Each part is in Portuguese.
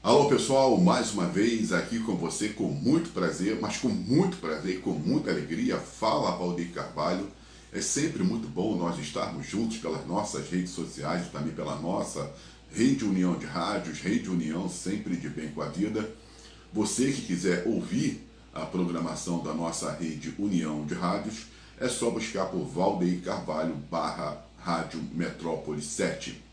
Alô pessoal, mais uma vez aqui com você com muito prazer, mas com muito prazer e com muita alegria. Fala Valdir Carvalho. É sempre muito bom nós estarmos juntos pelas nossas redes sociais, também pela nossa Rede União de Rádios, Rede União sempre de bem com a vida. Você que quiser ouvir a programação da nossa Rede União de Rádios, é só buscar por Valdir Carvalho /Rádio Metrópole 7.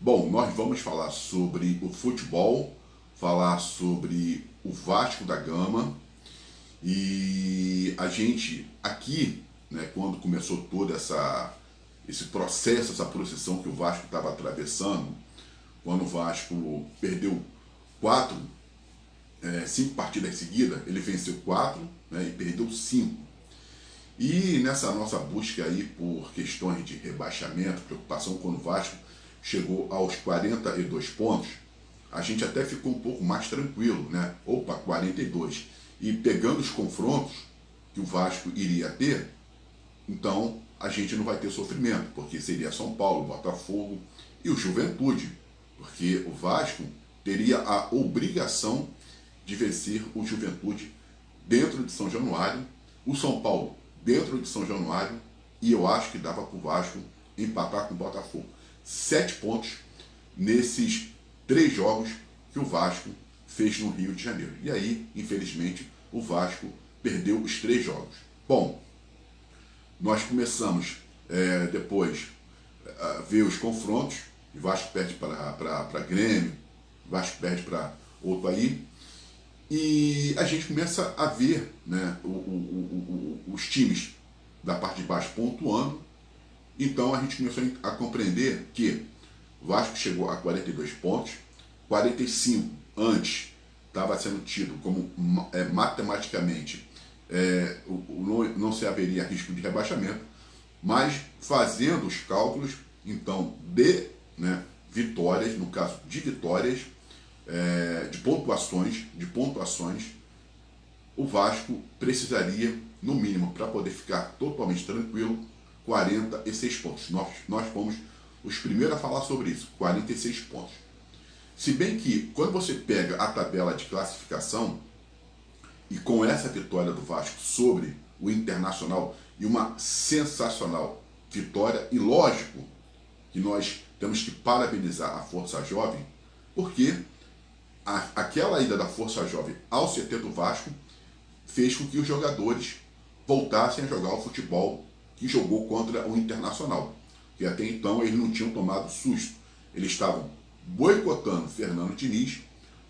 Bom, nós vamos falar sobre o futebol, falar sobre o Vasco da Gama e a gente aqui, né, quando começou todo esse processo, essa processão que o Vasco estava atravessando, quando o Vasco perdeu cinco partidas seguidas, ele venceu quatro, né, e perdeu cinco. E nessa nossa busca aí por questões de rebaixamento, preocupação quando o Vasco chegou aos 42 pontos, a gente até ficou um pouco mais tranquilo, né? Opa, 42. E pegando os confrontos que o Vasco iria ter, então a gente não vai ter sofrimento, porque seria São Paulo, Botafogo e o Juventude, porque o Vasco teria a obrigação de vencer o Juventude dentro de São Januário, o São Paulo dentro de São Januário, e eu acho que dava para o Vasco empatar com o Botafogo. 7 pontos nesses 3 jogos que o Vasco fez no Rio de Janeiro. E aí, infelizmente, o Vasco perdeu os 3 jogos. Bom, nós começamos depois a ver os confrontos. O Vasco perde para Grêmio, o Vasco perde para outro aí. E a gente começa a ver, né, os times da parte de baixo pontuando. Então a gente começou a compreender que o Vasco chegou a 42 pontos, 45 antes estava sendo tido como matematicamente não se haveria risco de rebaixamento, mas fazendo os cálculos então de vitórias, no caso de vitórias, de pontuações, o Vasco precisaria, no mínimo, para poder ficar totalmente tranquilo, 46 pontos. Nós fomos os primeiros a falar sobre isso, 46 pontos. Se bem que, quando você pega a tabela de classificação, e com essa vitória do Vasco sobre o Internacional, e uma sensacional vitória, e lógico que nós temos que parabenizar a Força Jovem, porque aquela ida da Força Jovem ao CT do Vasco fez com que os jogadores voltassem a jogar o futebol que jogou contra o Internacional, que até então eles não tinham tomado susto. Eles estavam boicotando Fernando Diniz,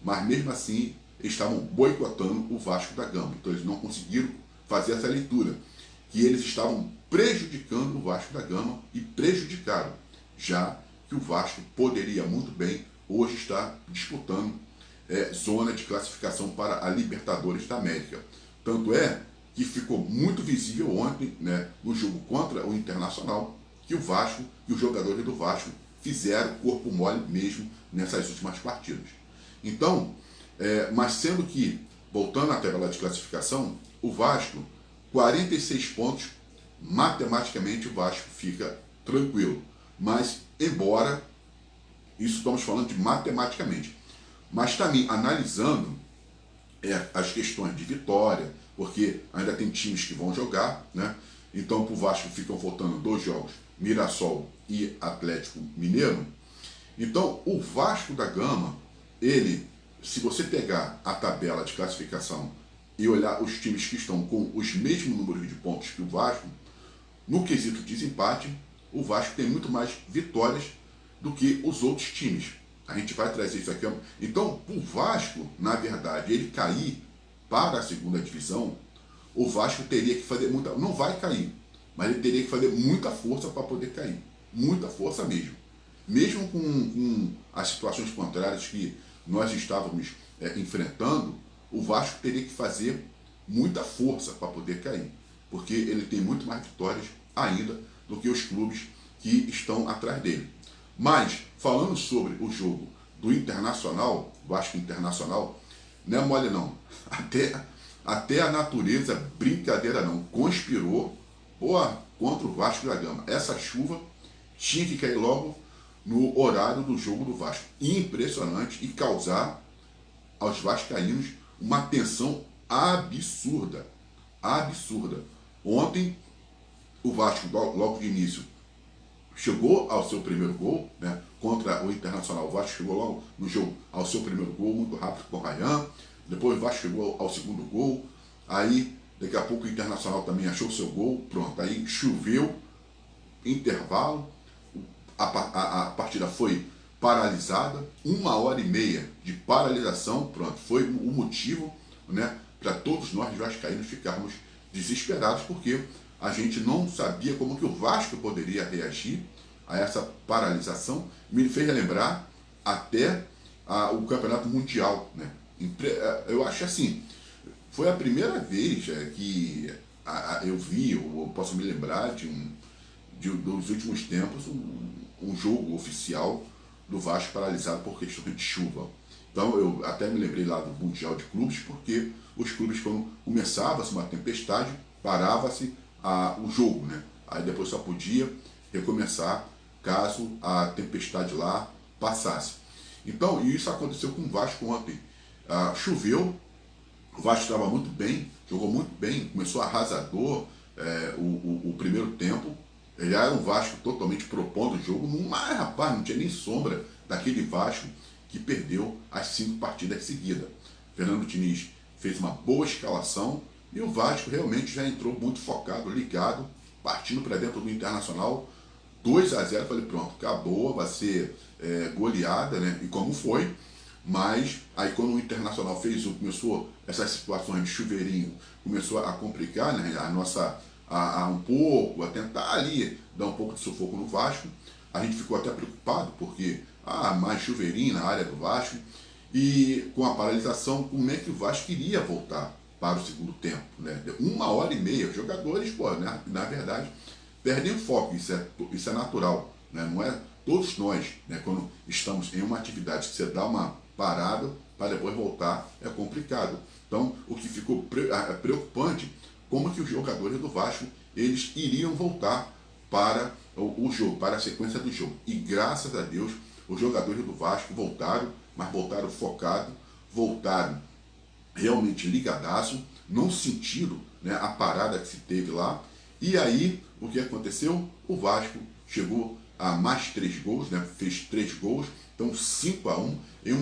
mas mesmo assim eles estavam boicotando o Vasco da Gama. Então eles não conseguiram fazer essa leitura, que eles estavam prejudicando o Vasco da Gama e prejudicaram, já que o Vasco poderia muito bem hoje estar disputando zona de classificação para a Libertadores da América. Tanto é que ficou muito visível ontem, né, no jogo contra o Internacional, que o Vasco e os jogadores do Vasco fizeram corpo mole mesmo nessas últimas partidas. Então, mas sendo que, voltando à tabela de classificação, o Vasco, 46 pontos, matematicamente o Vasco fica tranquilo. Mas, embora, isso estamos falando de matematicamente, mas também analisando as questões de vitória, porque ainda tem times que vão jogar, né? Então para o Vasco ficam faltando 2 jogos, Mirassol e Atlético Mineiro. Então o Vasco da Gama, ele, se você pegar a tabela de classificação e olhar os times que estão com os mesmos números de pontos que o Vasco, no quesito de desempate, o Vasco tem muito mais vitórias do que os outros times. A gente vai trazer isso aqui. Então, o Vasco, na verdade, ele cair para a segunda divisão, o Vasco teria que fazer muita... Não vai cair, mas ele teria que fazer muita força para poder cair. Muita força mesmo. Mesmo com as situações contrárias que nós estávamos enfrentando, o Vasco teria que fazer muita força para poder cair. Porque ele tem muito mais vitórias ainda do que os clubes que estão atrás dele. Mas, falando sobre o jogo do Internacional, Vasco Internacional, não é mole não. Até a natureza, brincadeira não, conspirou contra o Vasco da Gama. Essa chuva tinha que cair logo no horário do jogo do Vasco. Impressionante, e causar aos vascaínos uma tensão absurda, absurda. Ontem, o Vasco, logo de início, chegou ao seu primeiro gol, né, contra o Internacional. O Vasco chegou logo no jogo ao seu primeiro gol, muito rápido com o Ryan. Depois o Vasco chegou ao segundo gol. Aí, daqui a pouco, o Internacional também achou o seu gol. Pronto, aí choveu, intervalo. A partida foi paralisada. 1h30 de paralisação. Pronto, foi o motivo, né, para todos nós vascaínos ficarmos desesperados, porque a gente não sabia como que o Vasco poderia reagir a essa paralisação. Me fez lembrar até o Campeonato Mundial, né? Eu acho assim, foi a primeira vez que eu vi, ou posso me lembrar dos últimos tempos, um jogo oficial do Vasco paralisado por questão de chuva. Então eu até me lembrei lá do Mundial de Clubes, porque os clubes, quando começava-se uma tempestade, parava-se o jogo, né? Aí depois só podia recomeçar caso a tempestade lá passasse. Então, isso aconteceu com o Vasco ontem. Choveu, o Vasco estava muito bem, jogou muito bem, começou arrasador o primeiro tempo. Já era um Vasco totalmente propondo o jogo, mas rapaz, não tinha nem sombra daquele Vasco que perdeu as 5 partidas seguidas. Fernando Diniz fez uma boa escalação e o Vasco realmente já entrou muito focado, ligado, partindo para dentro do Internacional. 2-0, falei, pronto, acabou, vai ser goleada, né? E como foi. Mas aí quando o Internacional começou essas situações de chuveirinho, começou a complicar, né, um pouco, a tentar ali dar um pouco de sufoco no Vasco. A gente ficou até preocupado, porque mais chuveirinho na área do Vasco. E com a paralisação, como é que o Vasco iria voltar para o segundo tempo, né? 1h30, os jogadores, né, na verdade, perdem o foco, isso é natural, né? Não é todos nós, né, quando estamos em uma atividade que você dá uma parada para depois voltar, é complicado. Então, o que ficou preocupante, como que os jogadores do Vasco, eles iriam voltar para o jogo, para a sequência do jogo. E graças a Deus, os jogadores do Vasco voltaram, mas voltaram focados, voltaram realmente ligadaço, não sentiram, né, a parada que se teve lá. E aí, o que aconteceu? O Vasco chegou a mais 3 gols, né, fez 3 gols, então 5-1 em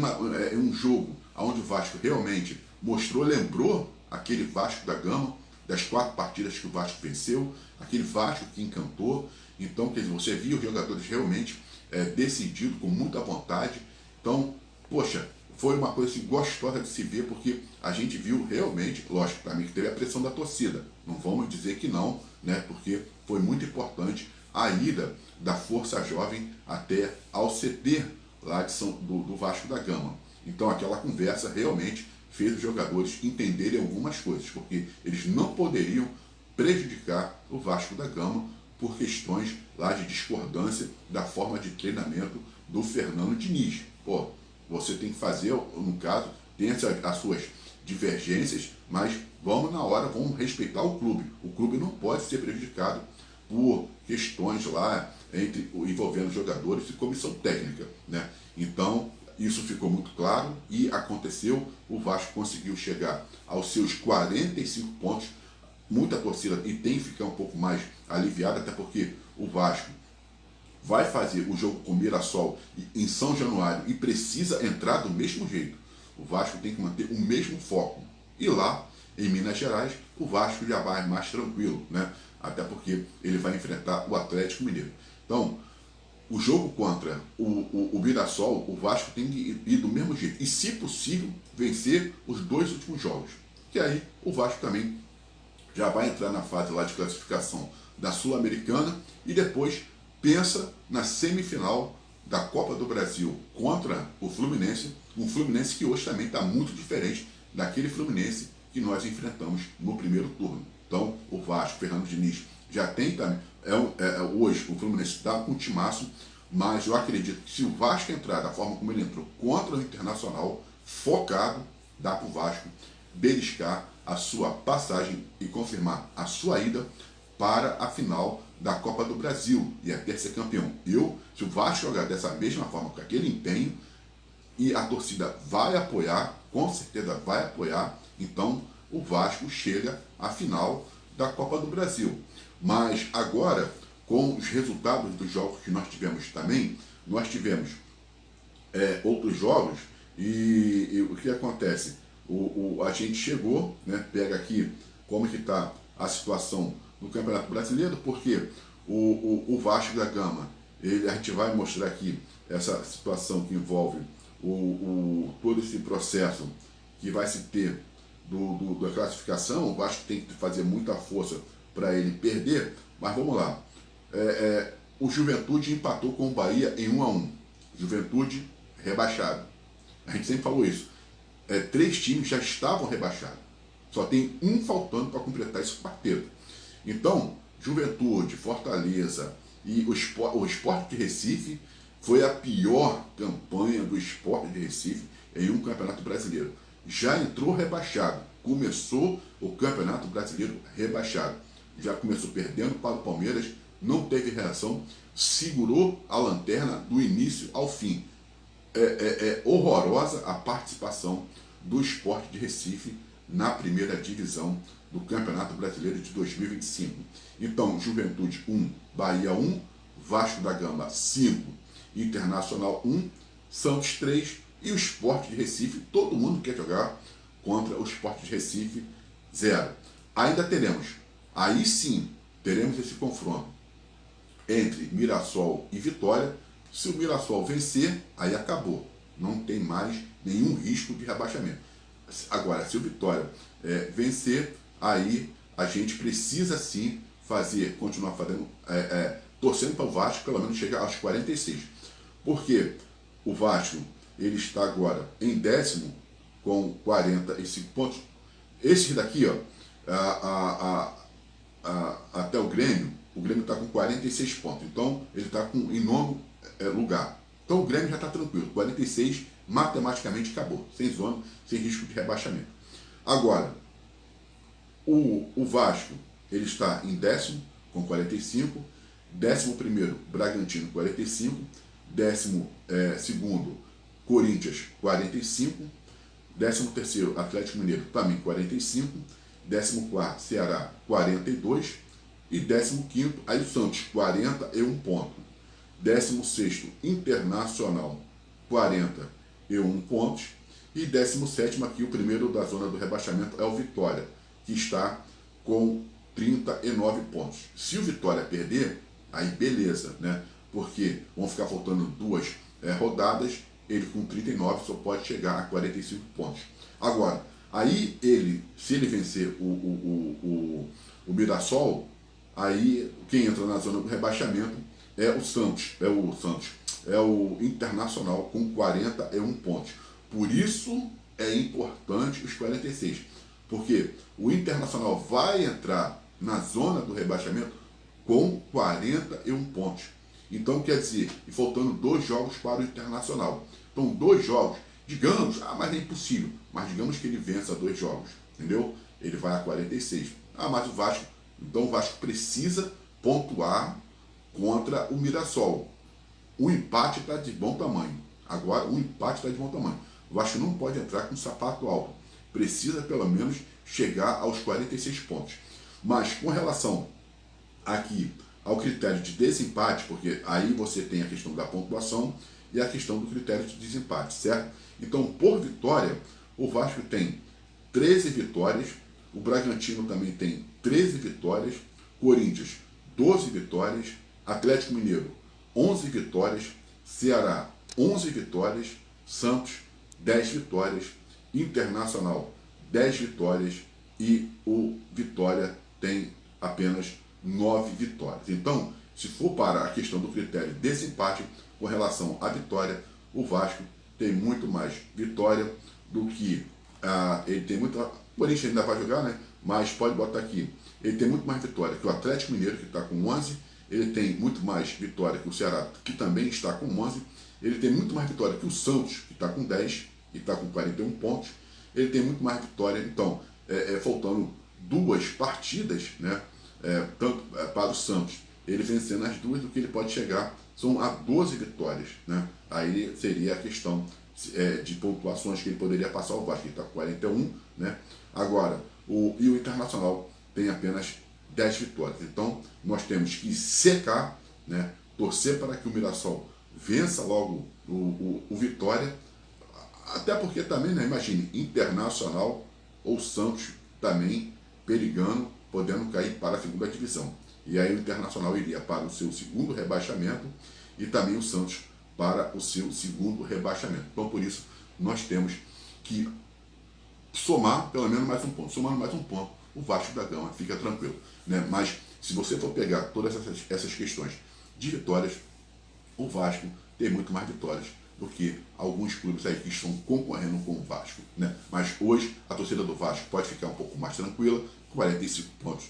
um jogo onde o Vasco realmente lembrou aquele Vasco da Gama, das 4 partidas que o Vasco venceu, aquele Vasco que encantou. Então, quer dizer, você via os jogadores realmente decididos, com muita vontade. Então, poxa, foi uma coisa assim, gostosa de se ver, porque a gente viu realmente, lógico, para mim que teve a pressão da torcida, não vamos dizer que não, né, porque foi muito importante a ida da Força Jovem até ao CT lá do Vasco da Gama. Então aquela conversa realmente fez os jogadores entenderem algumas coisas, porque eles não poderiam prejudicar o Vasco da Gama por questões lá de discordância da forma de treinamento do Fernando Diniz. Pô, você tem que fazer, no caso, tem as suas divergências, mas vamos respeitar o clube. O clube não pode ser prejudicado por questões lá envolvendo jogadores e comissão técnica, né? Então, isso ficou muito claro e aconteceu. O Vasco conseguiu chegar aos seus 45 pontos. Muita torcida e tem que ficar um pouco mais aliviada, até porque o Vasco vai fazer o jogo com o Mirassol em São Januário e precisa entrar do mesmo jeito. O Vasco tem que manter o mesmo foco. E lá, em Minas Gerais, o Vasco já vai mais tranquilo, né? Até porque ele vai enfrentar o Atlético Mineiro. Então, o jogo contra o Mirassol, o Vasco tem que ir do mesmo jeito. E, se possível, vencer os 2 últimos jogos. Que aí o Vasco também já vai entrar na fase lá de classificação da Sul-Americana e depois pensa na semifinal da Copa do Brasil contra o Fluminense, um Fluminense que hoje também está muito diferente daquele Fluminense que nós enfrentamos no primeiro turno. Então, o Vasco, Fernando Diniz, já tem também, hoje o Fluminense está com um timaço, mas eu acredito que se o Vasco entrar da forma como ele entrou contra o Internacional, focado, dá para o Vasco beliscar a sua passagem e confirmar a sua ida para a final da Copa do Brasil e até ser campeão. Se o Vasco jogar dessa mesma forma, com aquele empenho, e a torcida vai apoiar, com certeza vai apoiar. Então o Vasco chega à final da Copa do Brasil. Mas agora, com os resultados dos jogos que nós tivemos também, nós tivemos outros jogos e o que acontece? A gente chegou, né, pega aqui como que está a situação no Campeonato Brasileiro, porque o Vasco da Gama, a gente vai mostrar aqui essa situação que envolve todo esse processo que vai se ter da classificação. O Vasco tem que fazer muita força para ele perder, mas vamos lá. O Juventude empatou com o Bahia em 1-1. Juventude rebaixado. A gente sempre falou isso. 3 times já estavam rebaixados. Só tem um faltando para completar esse quarteto. Então, Juventude, Fortaleza e o Sport de Recife foi a pior campanha do Sport de Recife em um Campeonato Brasileiro. Já entrou rebaixado. Começou o Campeonato Brasileiro rebaixado. Já começou perdendo para o Palmeiras, não teve reação, segurou a lanterna do início ao fim. Horrorosa a participação do Sport de Recife na primeira divisão do Campeonato Brasileiro de 2025. Então, Juventude 1, Bahia 1, Vasco da Gama 5, Internacional 1, Santos 3 e o Sport de Recife. Todo mundo quer jogar contra o Sport de Recife 0. Ainda teremos, aí sim, teremos esse confronto entre Mirassol e Vitória. Se o Mirassol vencer, aí acabou. Não tem mais nenhum risco de rebaixamento. Agora, se o Vitória vencer, aí a gente precisa sim continuar fazendo, torcendo para o Vasco pelo menos chegar aos 46. Porque o Vasco ele está agora em 10º com 45 pontos. Esses daqui, ó, até o Grêmio está com 46 pontos. Então ele está em 9º lugar. Então o Grêmio já está tranquilo. 46, matematicamente acabou. Sem zona, sem risco de rebaixamento. Agora, o Vasco ele está em 10º com 45, 11º Bragantino 45, 12º Corinthians 45, 13º Atlético Mineiro também 45, 14º Ceará 42 e 15º aí o Santos 41 pontos, 16º Internacional 41 pontos e 17º aqui o primeiro da zona do rebaixamento é o Vitória, que está com 39 pontos. Se o Vitória perder, aí beleza, né? Porque vão ficar faltando 2 rodadas, ele com 39 só pode chegar a 45 pontos. Agora, aí se ele vencer o Mirassol, aí quem entra na zona do rebaixamento é o Internacional com 41 pontos. Por isso é importante os 46, porque o Internacional vai entrar na zona do rebaixamento com 41 pontos. Então, quer dizer, e faltando 2 jogos para o Internacional. Então, 2 jogos, digamos, mas é impossível, mas digamos que ele vença 2 jogos, entendeu? Ele vai a 46. Mas o Vasco, então o Vasco precisa pontuar contra o Mirassol. O empate está de bom tamanho. Agora, o empate está de bom tamanho. O Vasco não pode entrar com sapato alto. Precisa, pelo menos, chegar aos 46 pontos. Mas, com relação aqui ao critério de desempate, porque aí você tem a questão da pontuação e a questão do critério de desempate, certo? Então, por vitória, o Vasco tem 13 vitórias, o Bragantino também tem 13 vitórias, Corinthians 12 vitórias, Atlético Mineiro 11 vitórias, Ceará 11 vitórias, Santos 10 vitórias, Internacional 10 vitórias e o Vitória tem apenas 9 vitórias. Então, se for para a questão do critério de desempate com relação à vitória, o Vasco tem muito mais vitória do que ele tem muita. O Corinthians ainda vai jogar, né? Mas pode botar aqui. Ele tem muito mais vitória que o Atlético Mineiro, que está com 11. Ele tem muito mais vitória que o Ceará, que também está com 11. Ele tem muito mais vitória que o Santos, que está com 10 e está com 41 pontos. Ele tem muito mais vitória, então, faltando 2 partidas, né? Tanto para o Santos, ele vencendo as 2, do que ele pode chegar, são a 12 vitórias, né? Aí seria a questão de pontuações que ele poderia passar o Vasco, ele está com 41, né? Agora, o Internacional tem apenas 10 vitórias. Então, nós temos que secar, né? Torcer para que o Mirassol vença logo o Vitória, até porque também, né, imagine, Internacional ou Santos também perigando, podendo cair para a segunda divisão. E aí o Internacional iria para o seu segundo rebaixamento e também o Santos para o seu segundo rebaixamento. Então, por isso, nós temos que somar pelo menos mais um ponto. Somando mais um ponto, o Vasco da Gama fica tranquilo, né? Mas se você for pegar todas essas questões de vitórias, o Vasco tem muito mais vitórias do que alguns clubes aí que estão concorrendo com o Vasco, né? Mas hoje a torcida do Vasco pode ficar um pouco mais tranquila, 45 pontos.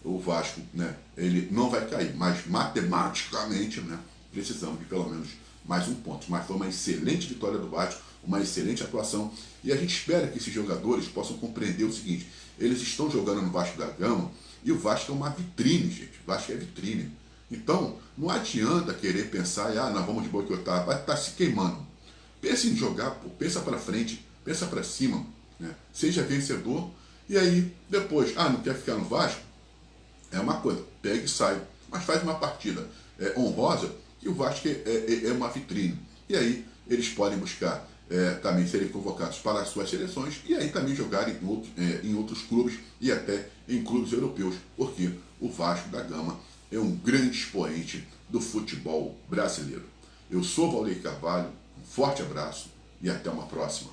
O Vasco, né, ele não vai cair, mas matematicamente, né, precisamos de pelo menos mais um ponto. Mas foi uma excelente vitória do Vasco, uma excelente atuação, e a gente espera que esses jogadores possam compreender o seguinte: eles estão jogando no Vasco da Gama e o Vasco é uma vitrine, gente. O Vasco é vitrine. Então, não adianta querer pensar, nós vamos boicotar, vai estar se queimando. Pensa em jogar, pô, pensa para frente, pensa para cima, né? Seja vencedor, e aí depois, não quer ficar no Vasco? É uma coisa, pega e sai, mas faz uma partida honrosa, e o Vasco é uma vitrine. E aí eles podem buscar também serem convocados para as suas seleções, e aí também jogarem em outros clubes e até em clubes europeus, porque o Vasco da Gama é um grande expoente do futebol brasileiro. Eu sou Valdir Carvalho, um forte abraço e até uma próxima.